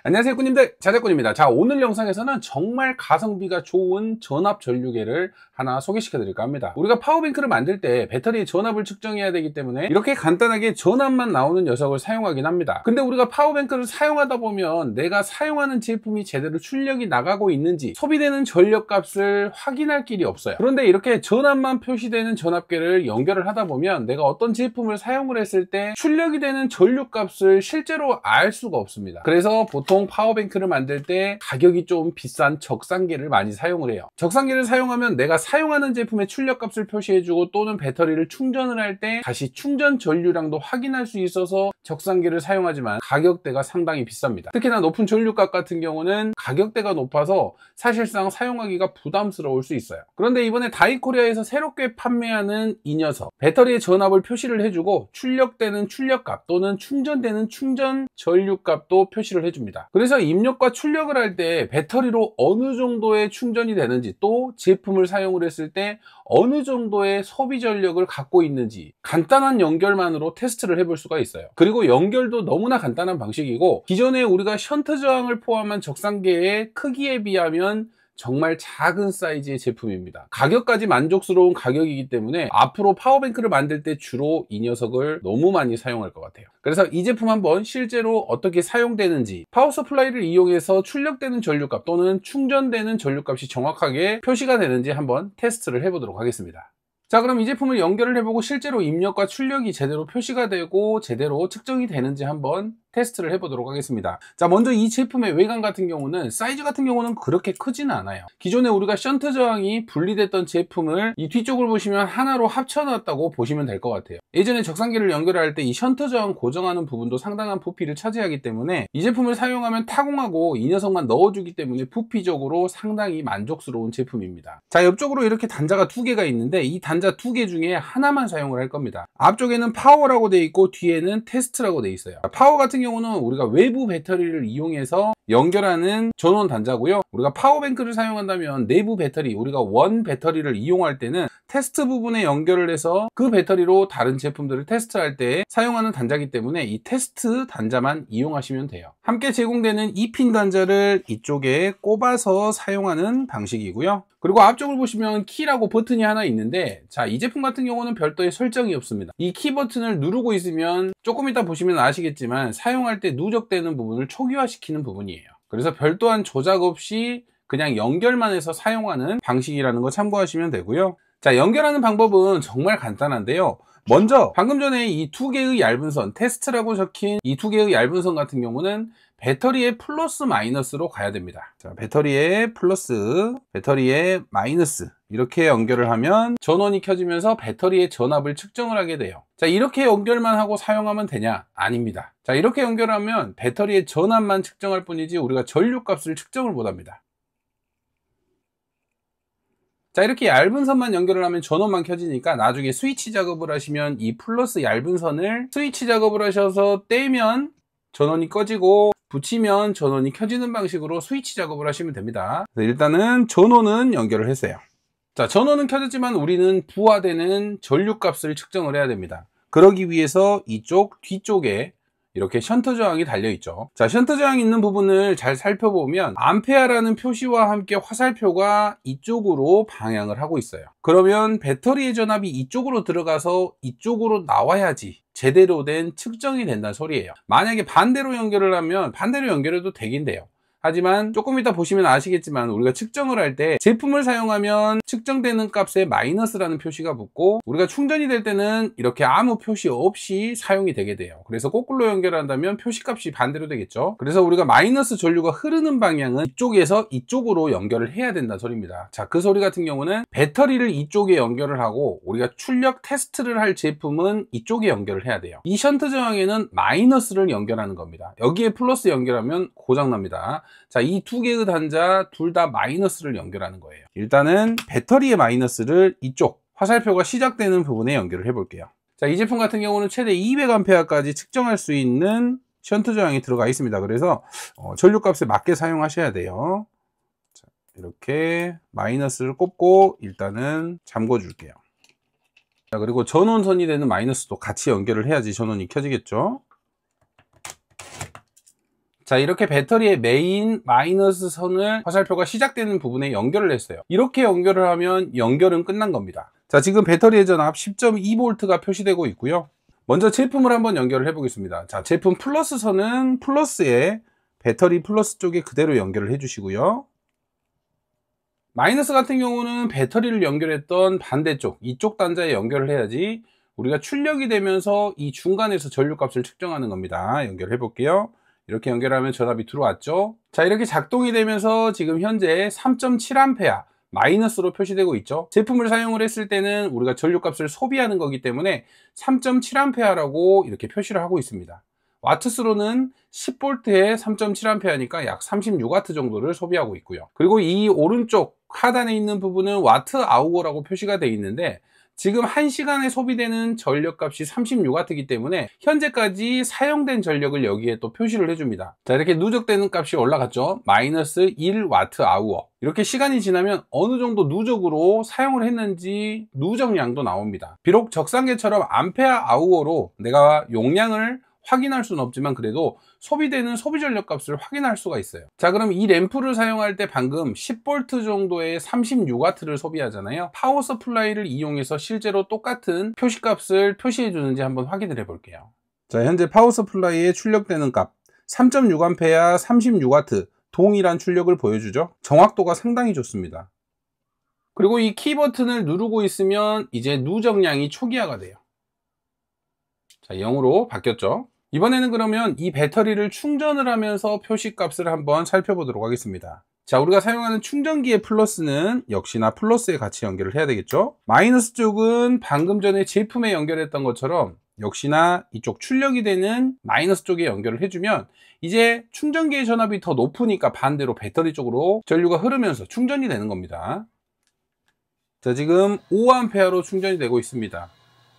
안녕하세요 꾸님들, 자작꾼입니다. 자, 오늘 영상에서는 정말 가성비가 좋은 전압 전류계를 하나 소개시켜 드릴까 합니다. 우리가 파워뱅크를 만들 때 배터리의 전압을 측정해야 되기 때문에 이렇게 간단하게 전압만 나오는 녀석을 사용하긴 합니다. 근데 우리가 파워뱅크를 사용하다 보면 내가 사용하는 제품이 제대로 출력이 나가고 있는지 소비되는 전력값을 확인할 길이 없어요. 그런데 이렇게 전압만 표시되는 전압계를 연결을 하다 보면 내가 어떤 제품을 사용을 했을 때 출력이 되는 전류값을 실제로 알 수가 없습니다. 그래서 보통 파워뱅크를 만들 때 가격이 좀 비싼 적상계를 많이 사용을 해요. 적상계를 사용하면 내가 사용하는 제품의 출력값을 표시해주고 또는 배터리를 충전을 할 때 다시 충전 전류량도 확인할 수 있어서 적상계를 사용하지만 가격대가 상당히 비쌉니다. 특히나 높은 전류값 같은 경우는 가격대가 높아서 사실상 사용하기가 부담스러울 수 있어요. 그런데 이번에 다이코리아에서 새롭게 판매하는 이 녀석, 배터리의 전압을 표시를 해주고 출력되는 출력값 또는 충전되는 충전 전류값도 표시를 해줍니다. 그래서 입력과 출력을 할 때 배터리로 어느 정도의 충전이 되는지, 또 제품을 사용을 했을 때 어느 정도의 소비 전력을 갖고 있는지 간단한 연결만으로 테스트를 해볼 수가 있어요. 그리고 연결도 너무나 간단한 방식이고, 기존에 우리가 션트 저항을 포함한 적상계의 크기에 비하면 정말 작은 사이즈의 제품입니다. 가격까지 만족스러운 가격이기 때문에 앞으로 파워뱅크를 만들 때 주로 이 녀석을 너무 많이 사용할 것 같아요. 그래서 이 제품 한번 실제로 어떻게 사용되는지, 파워 서플라이를 이용해서 출력되는 전류값 또는 충전되는 전류값이 정확하게 표시가 되는지 한번 테스트를 해보도록 하겠습니다. 자, 그럼 이 제품을 연결을 해보고 실제로 입력과 출력이 제대로 표시가 되고 제대로 측정이 되는지 한번 테스트를 해보도록 하겠습니다. 자, 먼저 이 제품의 외관 같은 경우는, 사이즈 같은 경우는 그렇게 크지는 않아요. 기존에 우리가 션트 저항이 분리됐던 제품을 이 뒤쪽을 보시면 하나로 합쳐놨다고 보시면 될 것 같아요. 예전에 적상계를 연결할 때 이 션트 저항 고정하는 부분도 상당한 부피를 차지하기 때문에 이 제품을 사용하면 타공하고 이 녀석만 넣어주기 때문에 부피적으로 상당히 만족스러운 제품입니다. 자, 옆쪽으로 이렇게 단자가 두 개가 있는데 이 단자 두 개 중에 하나만 사용을 할 겁니다. 앞쪽에는 파워라고 되어 있고 뒤에는 테스트라고 되어 있어요. 파워 같은 경우는 우리가 외부 배터리를 이용해서 연결하는 전원 단자고요. 우리가 파워뱅크를 사용한다면 내부 배터리, 우리가 원 배터리를 이용할 때는 테스트 부분에 연결을 해서 그 배터리로 다른 제품들을 테스트할 때 사용하는 단자이기 때문에 이 테스트 단자만 이용하시면 돼요. 함께 제공되는 2핀 단자를 이쪽에 꼽아서 사용하는 방식이고요. 그리고 앞쪽을 보시면 키라고 버튼이 하나 있는데, 자, 이 제품 같은 경우는 별도의 설정이 없습니다. 이 키 버튼을 누르고 있으면 조금 이따 보시면 아시겠지만 사용할 때 누적되는 부분을 초기화시키는 부분이에요. 그래서 별도한 조작 없이 그냥 연결만 해서 사용하는 방식이라는 거 참고하시면 되고요. 자, 연결하는 방법은 정말 간단한데요. 먼저 방금 전에 이 두 개의 얇은 선, 테스트라고 적힌 이 두 개의 얇은 선 같은 경우는 배터리의 플러스 마이너스로 가야 됩니다. 자, 배터리의 플러스, 배터리의 마이너스, 이렇게 연결을 하면 전원이 켜지면서 배터리의 전압을 측정을 하게 돼요. 자, 이렇게 연결만 하고 사용하면 되냐? 아닙니다. 자, 이렇게 연결하면 배터리의 전압만 측정할 뿐이지 우리가 전류값을 측정을 못합니다. 자, 이렇게 얇은 선만 연결을 하면 전원만 켜지니까 나중에 스위치 작업을 하시면 이 플러스 얇은 선을 스위치 작업을 하셔서 떼면 전원이 꺼지고 붙이면 전원이 켜지는 방식으로 스위치 작업을 하시면 됩니다. 일단은 전원은 연결을 했어요. 자, 전원은 켜졌지만 우리는 부하되는 전류값을 측정을 해야 됩니다. 그러기 위해서 이쪽 뒤쪽에 이렇게 션트 저항이 달려있죠. 자, 션트 저항이 있는 부분을 잘 살펴보면 암페어라는 표시와 함께 화살표가 이쪽으로 방향을 하고 있어요. 그러면 배터리의 전압이 이쪽으로 들어가서 이쪽으로 나와야지 제대로 된 측정이 된다는 소리예요. 만약에 반대로 연결을 하면 반대로 연결해도 되긴 돼요. 하지만 조금 이따 보시면 아시겠지만 우리가 측정을 할 때 제품을 사용하면 측정되는 값에 마이너스라는 표시가 붙고, 우리가 충전이 될 때는 이렇게 아무 표시 없이 사용이 되게 돼요. 그래서 거꾸로 연결한다면 표시값이 반대로 되겠죠. 그래서 우리가 마이너스 전류가 흐르는 방향은 이쪽에서 이쪽으로 연결을 해야 된다는 소리입니다. 자, 그 소리 같은 경우는 배터리를 이쪽에 연결을 하고 우리가 출력 테스트를 할 제품은 이쪽에 연결을 해야 돼요. 이 션트 저항에는 마이너스를 연결하는 겁니다. 여기에 플러스 연결하면 고장납니다. 자, 이 두 개의 단자 둘 다 마이너스를 연결하는 거예요. 일단은 배터리의 마이너스를 이쪽 화살표가 시작되는 부분에 연결을 해 볼게요. 자, 이 제품 같은 경우는 최대 200A까지 측정할 수 있는 션트 저항이 들어가 있습니다. 그래서 전류값에 맞게 사용하셔야 돼요. 자, 이렇게 마이너스를 꼽고 일단은 잠궈 줄게요. 자, 그리고 전원선이 되는 마이너스도 같이 연결을 해야지 전원이 켜지겠죠. 자, 이렇게 배터리의 메인 마이너스 선을 화살표가 시작되는 부분에 연결을 했어요. 이렇게 연결을 하면 연결은 끝난 겁니다. 자, 지금 배터리의 전압 10.2V가 표시되고 있고요. 먼저 제품을 한번 연결을 해 보겠습니다. 자, 제품 플러스 선은 플러스에 배터리 플러스 쪽에 그대로 연결을 해 주시고요. 마이너스 같은 경우는 배터리를 연결했던 반대쪽, 이쪽 단자에 연결을 해야지 우리가 출력이 되면서 이 중간에서 전류값을 측정하는 겁니다. 연결해 볼게요. 이렇게 연결하면 전압이 들어왔죠. 자, 이렇게 작동이 되면서 지금 현재 3.7A 마이너스로 표시되고 있죠. 제품을 사용을 했을 때는 우리가 전류값을 소비하는 거기 때문에 3.7A라고 이렇게 표시를 하고 있습니다. 와트수로는 10V에 3.7A니까 약 36W 정도를 소비하고 있고요. 그리고 이 오른쪽 하단에 있는 부분은 와트 아우어라고 표시가 되어 있는데 지금 1시간에 소비되는 전력값이 36W이기 때문에 현재까지 사용된 전력을 여기에 또 표시를 해줍니다. 자, 이렇게 누적되는 값이 올라갔죠. 마이너스 1Wh. 이렇게 시간이 지나면 어느 정도 누적으로 사용을 했는지 누적량도 나옵니다. 비록 적상계처럼 암페어 아우어로 내가 용량을 확인할 수는 없지만 그래도 소비되는 소비 전력 값을 확인할 수가 있어요. 자, 그럼 이 램프를 사용할 때 방금 10V 정도의 36W를 소비하잖아요. 파워 서플라이를 이용해서 실제로 똑같은 표시값을 표시해 주는지 한번 확인을 해 볼게요. 자, 현재 파워 서플라이에 출력되는 값 3.6A 36W 동일한 출력을 보여주죠. 정확도가 상당히 좋습니다. 그리고 이 키 버튼을 누르고 있으면 이제 누적량이 초기화가 돼요. 자, 0으로 바뀌었죠. 이번에는 그러면 이 배터리를 충전을 하면서 표시값을 한번 살펴보도록 하겠습니다. 자, 우리가 사용하는 충전기의 플러스는 역시나 플러스에 같이 연결을 해야 되겠죠. 마이너스 쪽은 방금 전에 제품에 연결했던 것처럼 역시나 이쪽 출력이 되는 마이너스 쪽에 연결을 해주면 이제 충전기의 전압이 더 높으니까 반대로 배터리 쪽으로 전류가 흐르면서 충전이 되는 겁니다. 자, 지금 5A로 충전이 되고 있습니다.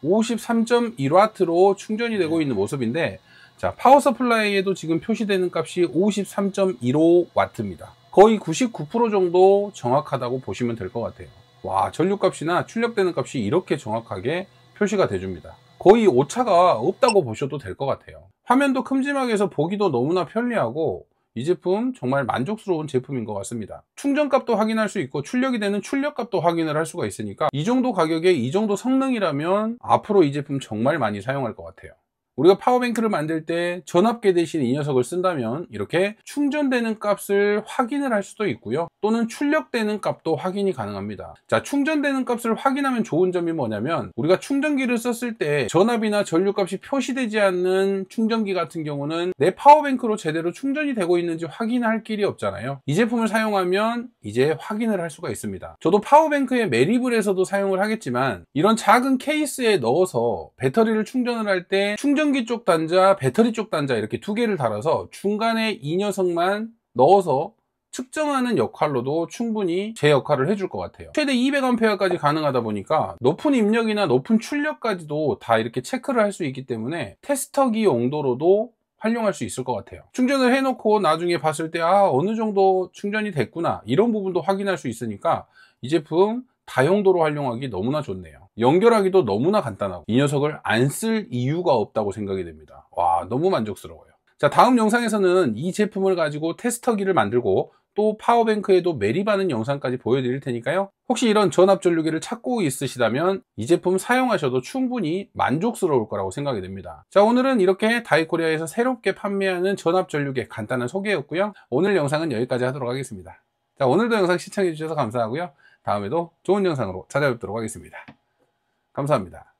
53.1W로 충전이 되고 있는 모습인데, 자, 파워 서플라이에도 지금 표시되는 값이 53.15W입니다. 거의 99% 정도 정확하다고 보시면 될 것 같아요. 와, 전류값이나 출력되는 값이 이렇게 정확하게 표시가 돼줍니다. 거의 오차가 없다고 보셔도 될 것 같아요. 화면도 큼지막해서 해서 보기도 너무나 편리하고 이 제품 정말 만족스러운 제품인 것 같습니다. 충전값도 확인할 수 있고 출력이 되는 출력값도 확인을 할 수가 있으니까 이 정도 가격에 이 정도 성능이라면 앞으로 이 제품 정말 많이 사용할 것 같아요. 우리가 파워뱅크를 만들 때 전압계 대신 이 녀석을 쓴다면 이렇게 충전되는 값을 확인을 할 수도 있고요. 또는 출력되는 값도 확인이 가능합니다. 자, 충전되는 값을 확인하면 좋은 점이 뭐냐면 우리가 충전기를 썼을 때 전압이나 전류값이 표시되지 않는 충전기 같은 경우는 내 파워뱅크로 제대로 충전이 되고 있는지 확인할 길이 없잖아요. 이 제품을 사용하면 이제 확인을 할 수가 있습니다. 저도 파워뱅크에 매립을 해서도 사용을 하겠지만 이런 작은 케이스에 넣어서 배터리를 충전을 할 때 충전기 쪽 단자, 배터리 쪽 단자 이렇게 두 개를 달아서 중간에 이 녀석만 넣어서 측정하는 역할로도 충분히 제 역할을 해줄 것 같아요. 최대 200A까지 가능하다 보니까 높은 입력이나 높은 출력까지도 다 이렇게 체크를 할 수 있기 때문에 테스터기 용도로도 활용할 수 있을 것 같아요. 충전을 해놓고 나중에 봤을 때 어느 정도 충전이 됐구나 이런 부분도 확인할 수 있으니까 이 제품 다용도로 활용하기 너무나 좋네요. 연결하기도 너무나 간단하고 이 녀석을 안 쓸 이유가 없다고 생각이 됩니다. 와, 너무 만족스러워요. 자, 다음 영상에서는 이 제품을 가지고 테스터기를 만들고 또 파워뱅크에도 매립하는 영상까지 보여드릴 테니까요. 혹시 이런 전압전류기를 찾고 있으시다면 이 제품 사용하셔도 충분히 만족스러울 거라고 생각이 됩니다. 자, 오늘은 이렇게 다이코리아에서 새롭게 판매하는 전압전류기 간단한 소개였고요. 오늘 영상은 여기까지 하도록 하겠습니다. 자, 오늘도 영상 시청해 주셔서 감사하고요. 다음에도 좋은 영상으로 찾아뵙도록 하겠습니다. 감사합니다.